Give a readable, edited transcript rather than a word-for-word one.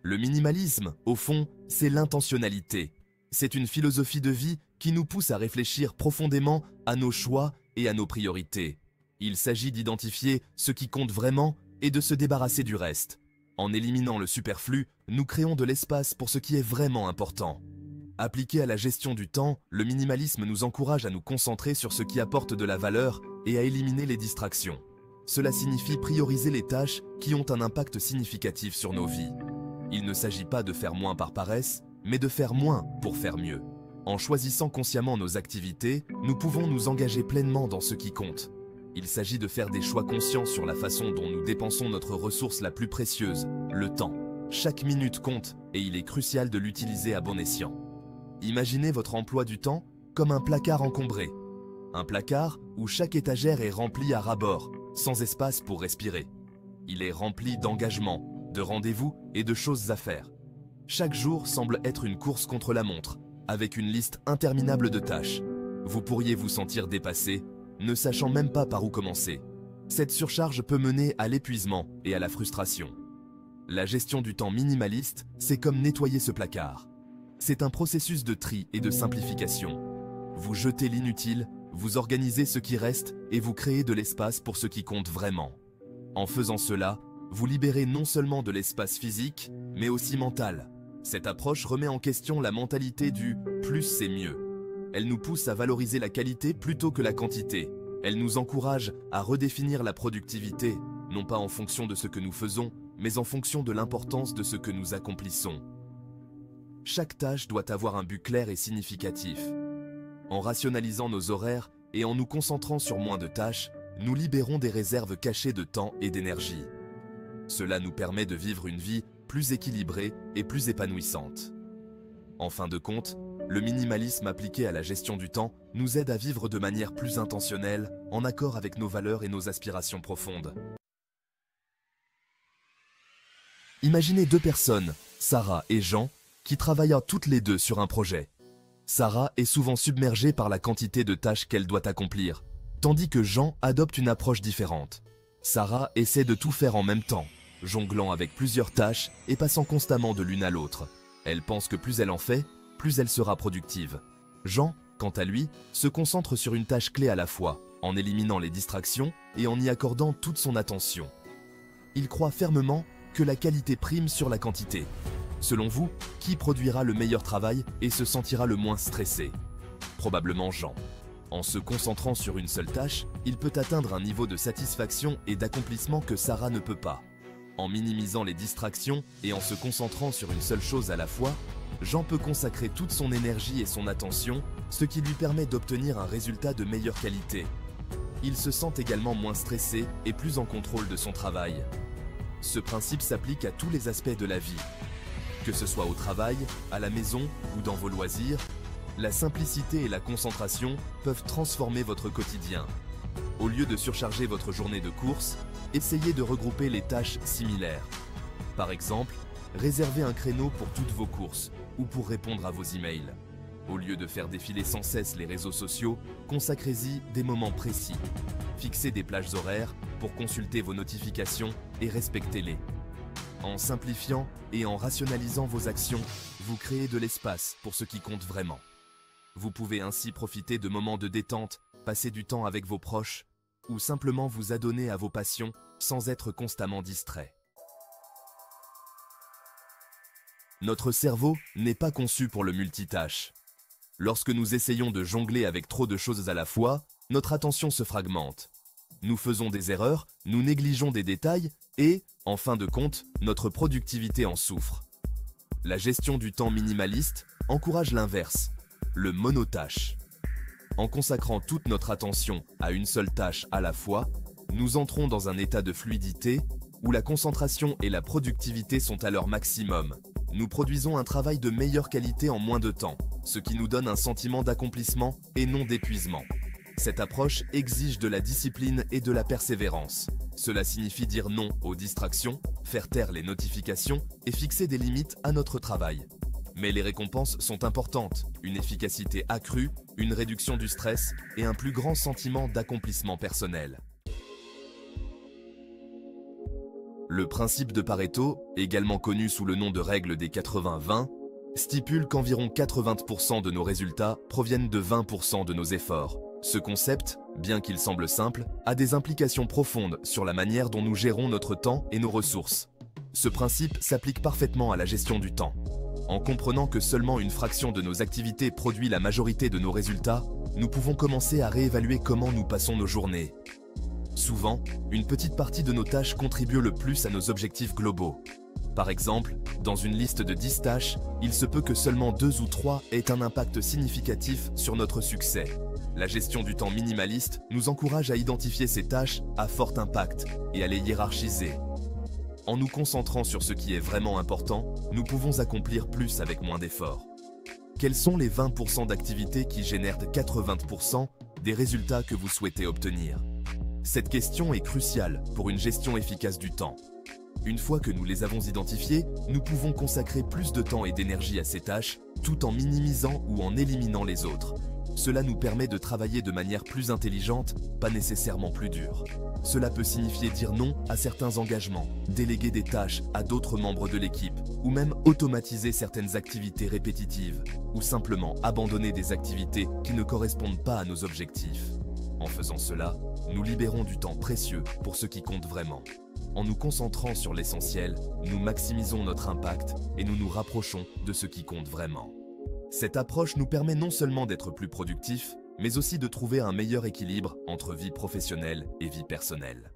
Le minimalisme, au fond, c'est l'intentionnalité. C'est une philosophie de vie qui nous pousse à réfléchir profondément à nos choix et à nos priorités. Il s'agit d'identifier ce qui compte vraiment et de se débarrasser du reste. En éliminant le superflu, nous créons de l'espace pour ce qui est vraiment important. Appliqué à la gestion du temps, le minimalisme nous encourage à nous concentrer sur ce qui apporte de la valeur et à éliminer les distractions. Cela signifie prioriser les tâches qui ont un impact significatif sur nos vies. Il ne s'agit pas de faire moins par paresse, mais de faire moins pour faire mieux. En choisissant consciemment nos activités, nous pouvons nous engager pleinement dans ce qui compte. Il s'agit de faire des choix conscients sur la façon dont nous dépensons notre ressource la plus précieuse, le temps. Chaque minute compte et il est crucial de l'utiliser à bon escient. Imaginez votre emploi du temps comme un placard encombré. Un placard où chaque étagère est remplie à ras-bord, sans espace pour respirer. Il est rempli d'engagements, de rendez-vous et de choses à faire. Chaque jour semble être une course contre la montre, avec une liste interminable de tâches. Vous pourriez vous sentir dépassé, ne sachant même pas par où commencer. Cette surcharge peut mener à l'épuisement et à la frustration. La gestion du temps minimaliste, c'est comme nettoyer ce placard. C'est un processus de tri et de simplification. Vous jetez l'inutile, vous organisez ce qui reste et vous créez de l'espace pour ce qui compte vraiment. En faisant cela, vous libérez non seulement de l'espace physique, mais aussi mental. Cette approche remet en question la mentalité du « plus c'est mieux ». Elle nous pousse à valoriser la qualité plutôt que la quantité. Elle nous encourage à redéfinir la productivité, non pas en fonction de ce que nous faisons, mais en fonction de l'importance de ce que nous accomplissons. Chaque tâche doit avoir un but clair et significatif. En rationalisant nos horaires et en nous concentrant sur moins de tâches, nous libérons des réserves cachées de temps et d'énergie. Cela nous permet de vivre une vie plus équilibrée et plus épanouissante. En fin de compte, le minimalisme appliqué à la gestion du temps nous aide à vivre de manière plus intentionnelle, en accord avec nos valeurs et nos aspirations profondes. Imaginez deux personnes, Sarah et Jean, qui travaillent toutes les deux sur un projet. Sarah est souvent submergée par la quantité de tâches qu'elle doit accomplir, tandis que Jean adopte une approche différente. Sarah essaie de tout faire en même temps, jonglant avec plusieurs tâches et passant constamment de l'une à l'autre. Elle pense que plus elle en fait, plus elle sera productive. Jean, quant à lui, se concentre sur une tâche clé à la fois, en éliminant les distractions et en y accordant toute son attention. Il croit fermement que la qualité prime sur la quantité. Selon vous, qui produira le meilleur travail et se sentira le moins stressé? Probablement Jean. En se concentrant sur une seule tâche, il peut atteindre un niveau de satisfaction et d'accomplissement que Sarah ne peut pas. En minimisant les distractions et en se concentrant sur une seule chose à la fois, Jean peut consacrer toute son énergie et son attention, ce qui lui permet d'obtenir un résultat de meilleure qualité. Il se sent également moins stressé et plus en contrôle de son travail. Ce principe s'applique à tous les aspects de la vie. Que ce soit au travail, à la maison ou dans vos loisirs, la simplicité et la concentration peuvent transformer votre quotidien. Au lieu de surcharger votre journée de course, essayez de regrouper les tâches similaires. Par exemple, réservez un créneau pour toutes vos courses ou pour répondre à vos emails. Au lieu de faire défiler sans cesse les réseaux sociaux, consacrez-y des moments précis. Fixez des plages horaires pour consulter vos notifications et respectez-les. En simplifiant et en rationalisant vos actions, vous créez de l'espace pour ce qui compte vraiment. Vous pouvez ainsi profiter de moments de détente, passer du temps avec vos proches ou simplement vous adonner à vos passions sans être constamment distrait. Notre cerveau n'est pas conçu pour le multitâche. Lorsque nous essayons de jongler avec trop de choses à la fois, notre attention se fragmente. Nous faisons des erreurs, nous négligeons des détails et, en fin de compte, notre productivité en souffre. La gestion du temps minimaliste encourage l'inverse, le monotâche. En consacrant toute notre attention à une seule tâche à la fois, nous entrons dans un état de fluidité où la concentration et la productivité sont à leur maximum. Nous produisons un travail de meilleure qualité en moins de temps, ce qui nous donne un sentiment d'accomplissement et non d'épuisement. Cette approche exige de la discipline et de la persévérance. Cela signifie dire non aux distractions, faire taire les notifications et fixer des limites à notre travail. Mais les récompenses sont importantes, une efficacité accrue, une réduction du stress et un plus grand sentiment d'accomplissement personnel. Le principe de Pareto, également connu sous le nom de règle des 80-20, stipule qu'environ 80% de nos résultats proviennent de 20% de nos efforts. Ce concept, bien qu'il semble simple, a des implications profondes sur la manière dont nous gérons notre temps et nos ressources. Ce principe s'applique parfaitement à la gestion du temps. En comprenant que seulement une fraction de nos activités produit la majorité de nos résultats, nous pouvons commencer à réévaluer comment nous passons nos journées. Souvent, une petite partie de nos tâches contribue le plus à nos objectifs globaux. Par exemple, dans une liste de 10 tâches, il se peut que seulement 2 ou 3 aient un impact significatif sur notre succès. La gestion du temps minimaliste nous encourage à identifier ces tâches à fort impact et à les hiérarchiser. En nous concentrant sur ce qui est vraiment important, nous pouvons accomplir plus avec moins d'efforts. Quels sont les 20% d'activités qui génèrent 80% des résultats que vous souhaitez obtenir? Cette question est cruciale pour une gestion efficace du temps. Une fois que nous les avons identifiées, nous pouvons consacrer plus de temps et d'énergie à ces tâches, tout en minimisant ou en éliminant les autres. Cela nous permet de travailler de manière plus intelligente, pas nécessairement plus dure. Cela peut signifier dire non à certains engagements, déléguer des tâches à d'autres membres de l'équipe, ou même automatiser certaines activités répétitives, ou simplement abandonner des activités qui ne correspondent pas à nos objectifs. En faisant cela, nous libérons du temps précieux pour ce qui compte vraiment. En nous concentrant sur l'essentiel, nous maximisons notre impact et nous nous rapprochons de ce qui compte vraiment. Cette approche nous permet non seulement d'être plus productifs, mais aussi de trouver un meilleur équilibre entre vie professionnelle et vie personnelle.